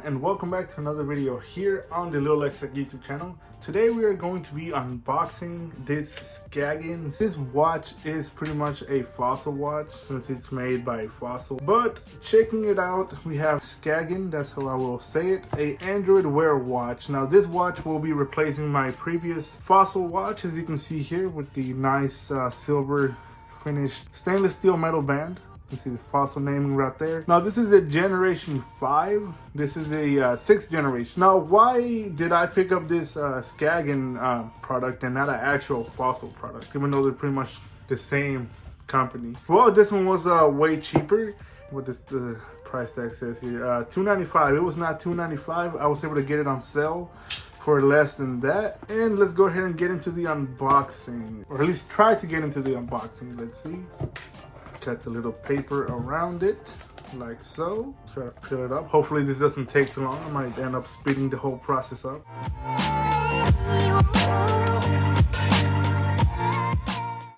and welcome back to another video here on the Lil'X YouTube channel. Today we are going to be unboxing this Skagen. This watch is pretty much a Fossil watch since it's made by Fossil. But checking it out, we have Skagen, that's how I will say it, a Android Wear watch. Now this watch will be replacing my previous Fossil watch, as you can see here, with the nice silver finished stainless steel metal band. You can see the Fossil naming right there. Now this is a generation 5. This is a 6th generation. Now why did I pick up this Skagen product and not an actual Fossil product, even though they're pretty much the same company? Well, this one was way cheaper. What the price tag says here, $295. It was not $295. I was able to get it on sale for less than that. And let's go ahead and get into the unboxing, or at least try to get into the unboxing. Let's see. Cut the little paper around it like so. Try to peel it up. Hopefully this doesn't take too long. I might end up speeding the whole process up.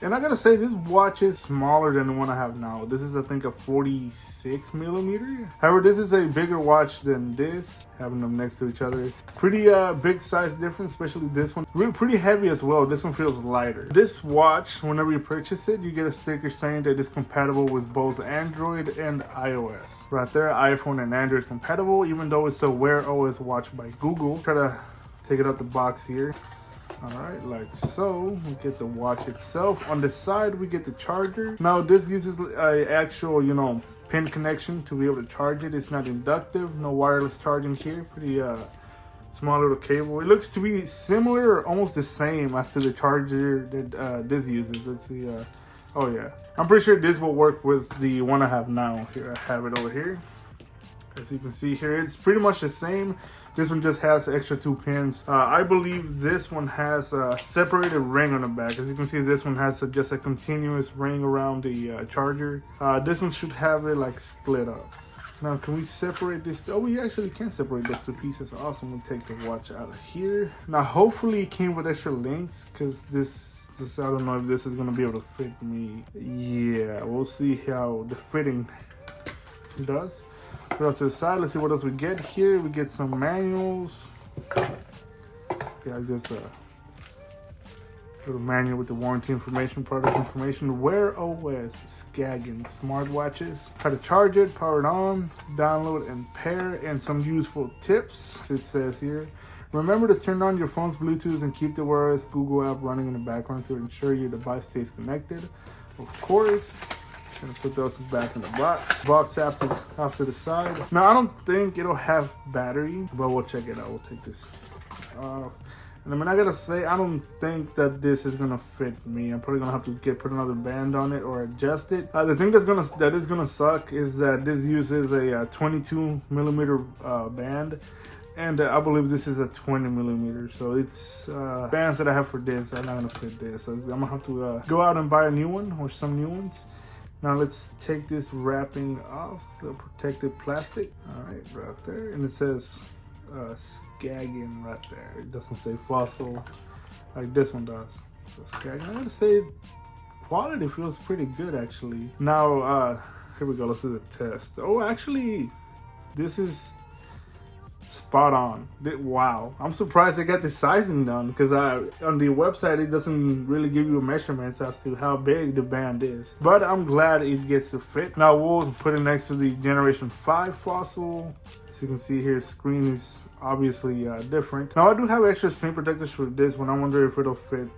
And I gotta say, this watch is smaller than the one I have now. This is, I think, a 46 millimeter. However, this is a bigger watch than this, having them next to each other. Pretty big size difference, especially this one. Really pretty heavy as well. This one feels lighter. This watch, whenever you purchase it, you get a sticker saying that it's compatible with both Android and iOS. Right there, iPhone and Android compatible, even though it's a Wear OS watch by Google. Try to take it out the box here. Alright, like so. We get the watch itself. On the side, we get the charger. Now, this uses a actual, pin connection to be able to charge it. It's not inductive, no wireless charging here. Pretty small little cable. It looks to be similar or almost the same as to the charger that this uses. Let's see. Oh yeah, I'm pretty sure this will work with the one I have now. Here, I have it over here. As you can see here, it's pretty much the same. This one just has extra 2 pins. I believe this one has a separated ring on the back. As you can see, this one has just a continuous ring around the charger. This one should have it like split up. Now, can we separate this? Oh, we actually can separate those 2 pieces. Awesome. We'll take the watch out of here. Now, hopefully it came with extra links, because this I don't know if this is going to be able to fit me. Yeah, we'll see how the fitting does. Put it up to the side. Let's see what else we get here. We get some manuals. Yeah, just a little manual with the warranty information, product information, Wear OS, Skagen smartwatches, how to charge it, power it on, download and pair, and some useful tips. It says here, remember to turn on your phone's Bluetooth and keep the Wear OS Google app running in the background to ensure your device stays connected. Of course. Gonna put those back in the box after the side. Now I don't think it'll have battery, but we'll check it out. We'll take this off. And I mean, I gotta say, I don't think that this is gonna fit me. I'm probably gonna have to put another band on it or adjust it. The thing that is gonna suck is that this uses a 22 millimeter band. And I believe this is a 20 millimeter, so it's bands that I have for this are not gonna fit this. So I'm gonna have to go out and buy a new one or some new ones. Now let's take this wrapping off, the protective plastic. All right, right there. And it says Skagen right there. It doesn't say Fossil like this one does. So Skagen, I gotta say, quality feels pretty good actually. Now, here we go, let's do the test. Oh, actually, this is spot on. Wow, I'm surprised I got the sizing done, because on the website it doesn't really give you measurements as to how big the band is, but I'm glad it gets to fit. Now we'll put it next to the generation 5 Fossil. As you can see here, screen is obviously different. Now I do have extra screen protectors for this one. I wonder if it'll fit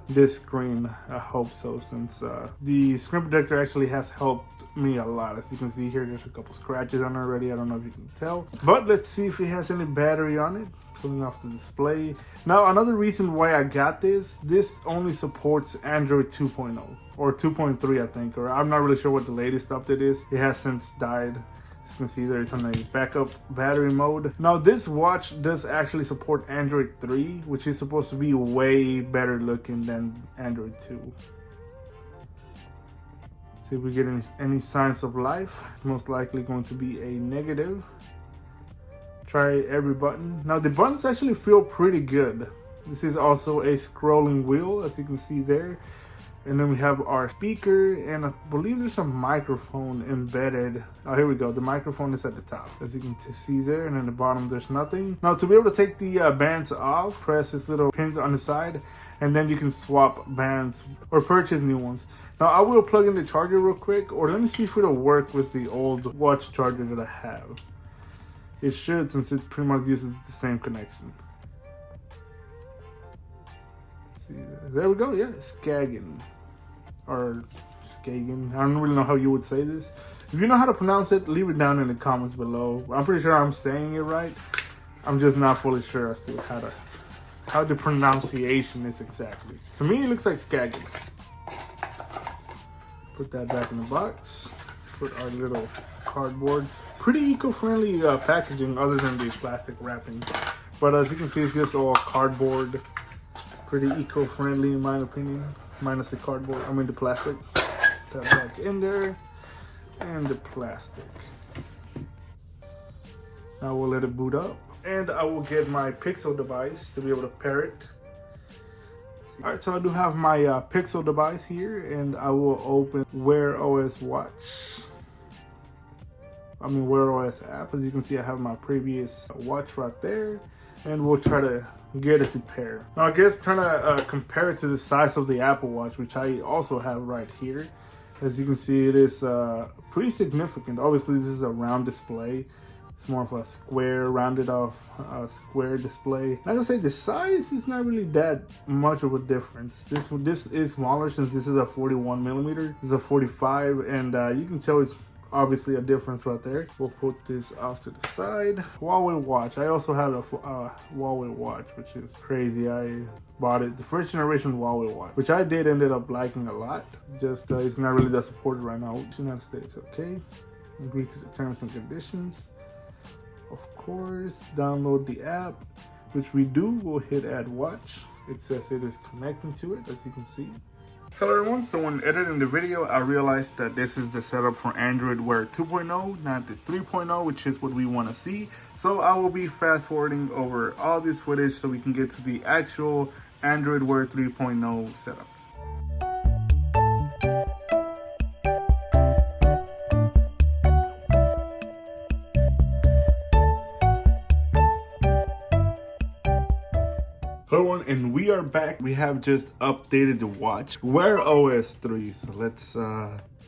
this screen. I hope so, since the screen protector actually has helped me a lot. As you can see here, there's a couple scratches on it already. I don't know if you can tell, but let's see if it has any battery on it. Pulling off the display. Now another reason why I got this only supports Android 2.0 or 2.3, I think, or I'm not really sure what the latest update is. It has since died. As you can see there, it's on a backup battery mode. Now this watch does actually support Android 3, which is supposed to be way better looking than Android 2. See if we get any signs of life. Most likely going to be a negative. Try every button. Now the buttons actually feel pretty good. This is also a scrolling wheel, as you can see there. And then we have our speaker, and I believe there's a microphone embedded. Oh, here we go. The microphone is at the top, as you can see there, and at the bottom there's nothing. Now, to be able to take the bands off, press this little pins on the side, and then you can swap bands or purchase new ones. Now, I will plug in the charger real quick, or let me see if it'll work with the old watch charger that I have. It should, since it pretty much uses the same connection. There we go. Yeah, Skagen or Skagen. I don't really know how you would say this. If you know how to pronounce it, leave it down in the comments below. I'm pretty sure I'm saying it right. I'm just not fully sure as to how the pronunciation is exactly. To me, it looks like Skagen. Put that back in the box. Put our little cardboard. Pretty eco-friendly packaging, other than the plastic wrapping. But as you can see, it's just all cardboard. Pretty eco-friendly in my opinion, minus the cardboard, the plastic. That back in there, and the plastic. Now we'll let it boot up, and I will get my Pixel device to be able to pair it. All right, so I do have my Pixel device here, and I will open Wear OS Watch. Wear OS app. As you can see, I have my previous watch right there, and we'll try to get it to pair. Now, I guess trying to compare it to the size of the Apple Watch, which I also have right here. As you can see, it is pretty significant. Obviously, this is a round display. It's more of a square, rounded off square display. Like I say, the size is not really that much of a difference. This is smaller, since this is a 41 millimeter. This is a 45, and you can tell it's obviously a difference right there. We'll put this off to the side. Huawei watch. I also have a Huawei watch, which is crazy. I bought it, the first generation Huawei watch, which I did ended up liking a lot. Just it's not really that supported right now. United States, okay. Agree to the terms and conditions. Of course, download the app, which we do. We'll hit add watch. It says it is connecting to it, as you can see. Hello everyone, so when editing the video, I realized that this is the setup for Android Wear 2.0, not the 3.0, which is what we want to see. So I will be fast forwarding over all this footage so we can get to the actual Android Wear 3.0 setup. Hello everyone, and we are back. We have just updated the watch, Wear OS 3. So let's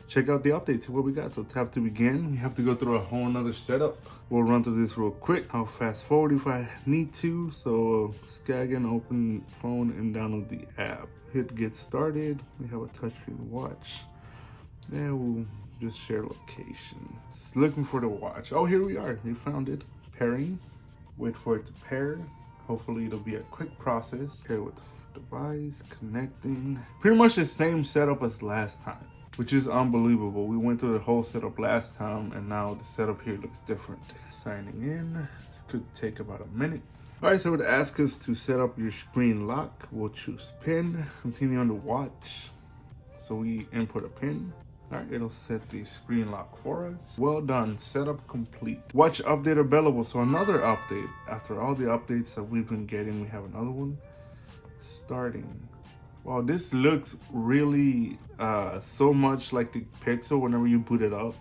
check out the updates, see what we got. So tap to begin. We have to go through a whole nother setup. We'll run through this real quick. I'll fast forward if I need to. So Skagen, open phone and download the app. Hit get started. We have a touchscreen watch. Then we'll just share location. Looking for the watch. Oh, here we are. We found it. Pairing. Wait for it to pair. Hopefully it'll be a quick process. Pair with the device, connecting. Pretty much the same setup as last time, which is unbelievable. We went through the whole setup last time, and now the setup here looks different. Signing in. This could take about a minute. All right, so it would ask us to set up your screen lock. We'll choose pin. Continue on the watch. So we input a pin. All right, it'll set the screen lock for us. Well done, setup complete. Watch update available, so another update. After all the updates that we've been getting, we have another one. Starting. Wow, this looks really so much like the Pixel whenever you boot it up.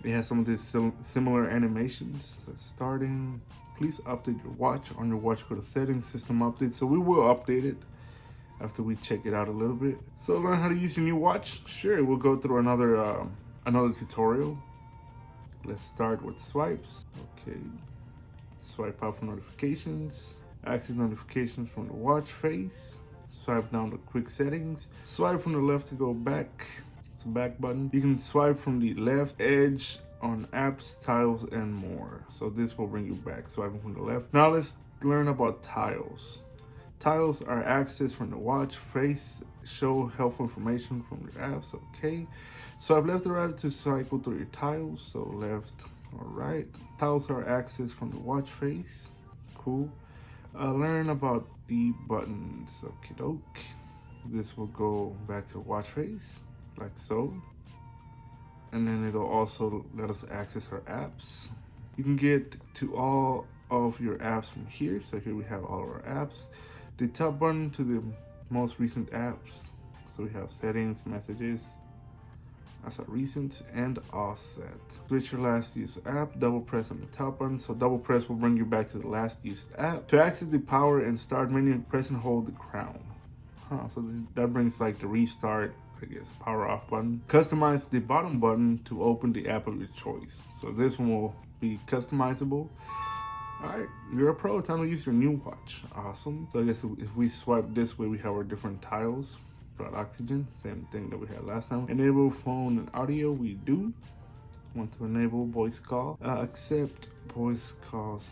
It has some of these similar animations. So starting, please update your watch. On your watch, go to settings, system update. So we will update it after we check it out a little bit. So learn how to use your new watch? Sure, we'll go through another tutorial. Let's start with swipes. Okay, swipe out for notifications. Access notifications from the watch face. Swipe down to quick settings. Swipe from the left to go back. It's a back button. You can swipe from the left edge on apps, tiles, and more. So this will bring you back, swiping from the left. Now let's learn about tiles. Tiles are accessed from the watch face, show helpful information from your apps, okay. Swipe left or right to cycle through your tiles, so left or right. Tiles are accessed from the watch face, cool. Learn about the buttons, okie doke. This will go back to the watch face, like so. And then it'll also let us access our apps. You can get to all of your apps from here, so here we have all of our apps. The top button to the most recent apps, So we have settings, messages, that's our recent and offset. Switch your last used app, double press on the top button. So double press will bring you back to the last used app. To access the power and start menu, press and hold the crown. So that brings like the restart, I guess, power off button. Customize the bottom button to open the app of your choice. So this one will be customizable. All right, you're a pro, time to use your new watch. Awesome. So I guess if we swipe this way, we have our different tiles. Got oxygen, same thing that we had last time. Enable phone and audio, we do. Want to enable voice call. Accept voice calls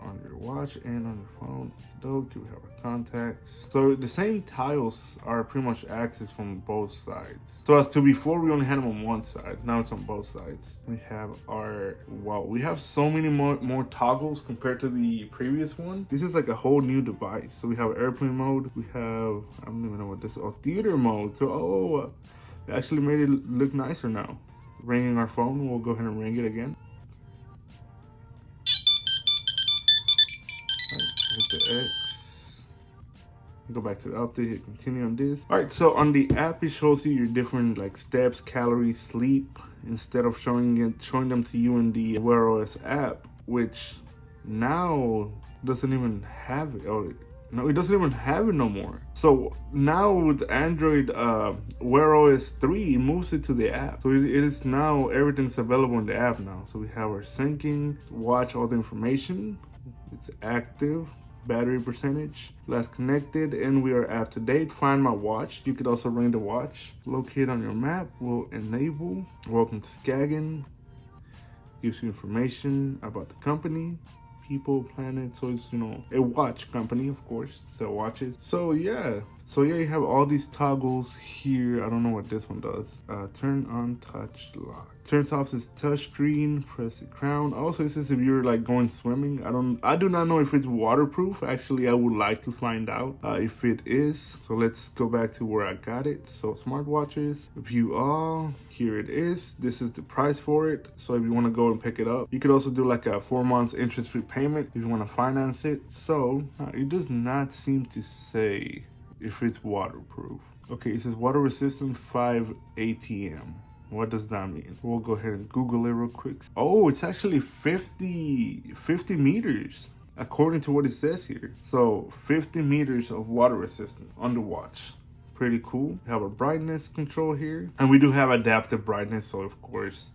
on your watch and on your phone. We have our contacts. So the same tiles are pretty much accessed from both sides. So as to before, we only had them on one side. Now it's on both sides. We have our, wow, we have so many more toggles compared to the previous one. This is like a whole new device. So we have airplane mode. We have, I don't even know what this is. Oh, theater mode. So, it actually made it look nicer now. Ringing our phone, we'll go ahead and ring it again. Hit the X, go back to the update, hit continue on this. All right, so on the app, it shows you your different like steps, calories, sleep, instead of showing them to you in the Wear OS app, which now doesn't even have it. Or no, it doesn't even have it no more. So now with Android Wear OS 3, it moves it to the app. So it is now, everything's available in the app now. So we have our syncing, watch all the information, it's active, battery percentage, last connected, and we are up to date. Find my watch. You could also ring the watch. Locate on your map will enable. Welcome to Skagen. Gives you information about the company, people, planet. So it's, you know, a watch company, of course, sell watches. So yeah, you have all these toggles here. I don't know what this one does. Turn on touch lock. Turns off this touch screen, press the crown. Also, it says if you're like going swimming. I do not know if it's waterproof. Actually, I would like to find out if it is. So let's go back to where I got it. So smartwatches, view all, here it is. This is the price for it. So if you want to go and pick it up, you could also do like a 4 months interest-free payment if you want to finance it. So it does not seem to say if it's waterproof. Okay, it says water resistant 5 ATM. What does that mean? We'll go ahead and Google it real quick. Oh, it's actually 50 meters, according to what it says here. So 50 meters of water resistant on the watch. Pretty cool. We have a brightness control here. And we do have adaptive brightness, so of course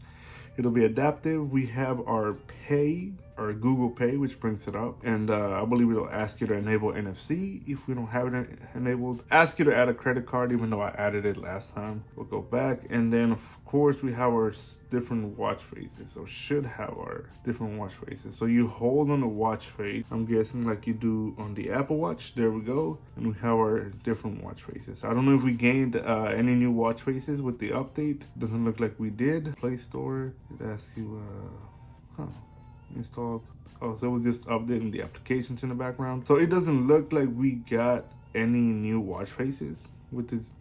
it'll be adaptive. We have our Pay, our Google Pay, which brings it up. And I believe it'll ask you to enable NFC if we don't have it enabled. Ask you to add a credit card, even though I added it last time. We'll go back. And then, of course, we have our different watch faces. So should have our different watch faces. So you hold on the watch face, I'm guessing like you do on the Apple Watch. There we go. And we have our different watch faces. I don't know if we gained any new watch faces with the update. Doesn't look like we did. Play Store, it asks you, installed. Oh, so it was just updating the applications in the background. So it doesn't look like we got any new watch faces with this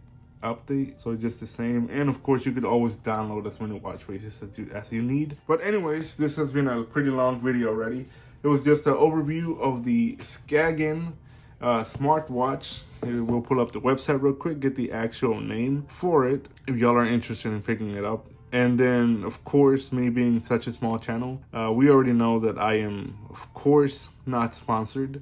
update. So just the same. And of course, you could always download as many watch faces as you need. But anyways, this has been a pretty long video already. It was just an overview of the Skagen smartwatch. We'll pull up the website real quick, get the actual name for it if y'all are interested in picking it up. And then, of course, me being such a small channel, we already know that I am, of course, not sponsored.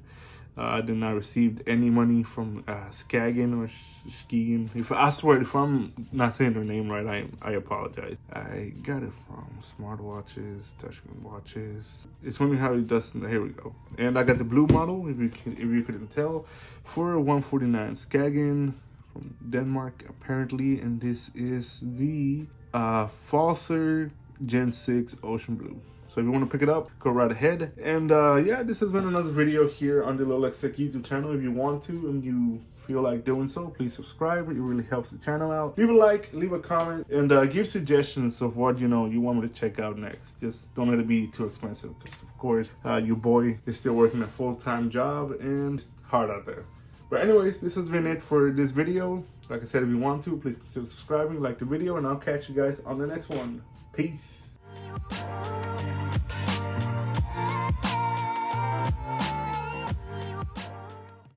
I did not receive any money from Skagen or Skagen. I swear, if I'm not saying their name right, I apologize. I got it from SmartWatches, touchscreen watches. It's funny how it does. Here we go. And I got the blue model, if you couldn't tell, for $149. Skagen from Denmark, apparently, and this is the Falster Gen 6 Ocean Blue. So if you want to pick it up, go right ahead. And yeah, this has been another video here on the Lil'X YouTube channel. If you want to and you feel like doing so, please subscribe. It really helps the channel out. Leave a like, leave a comment, and give suggestions of what you want me to check out next. Just don't let it be too expensive, because of course your boy is still working a full-time job and it's hard out there. But anyways, this has been it for this video. Like I said, if you want to, please consider subscribing, like the video, and I'll catch you guys on the next one. Peace.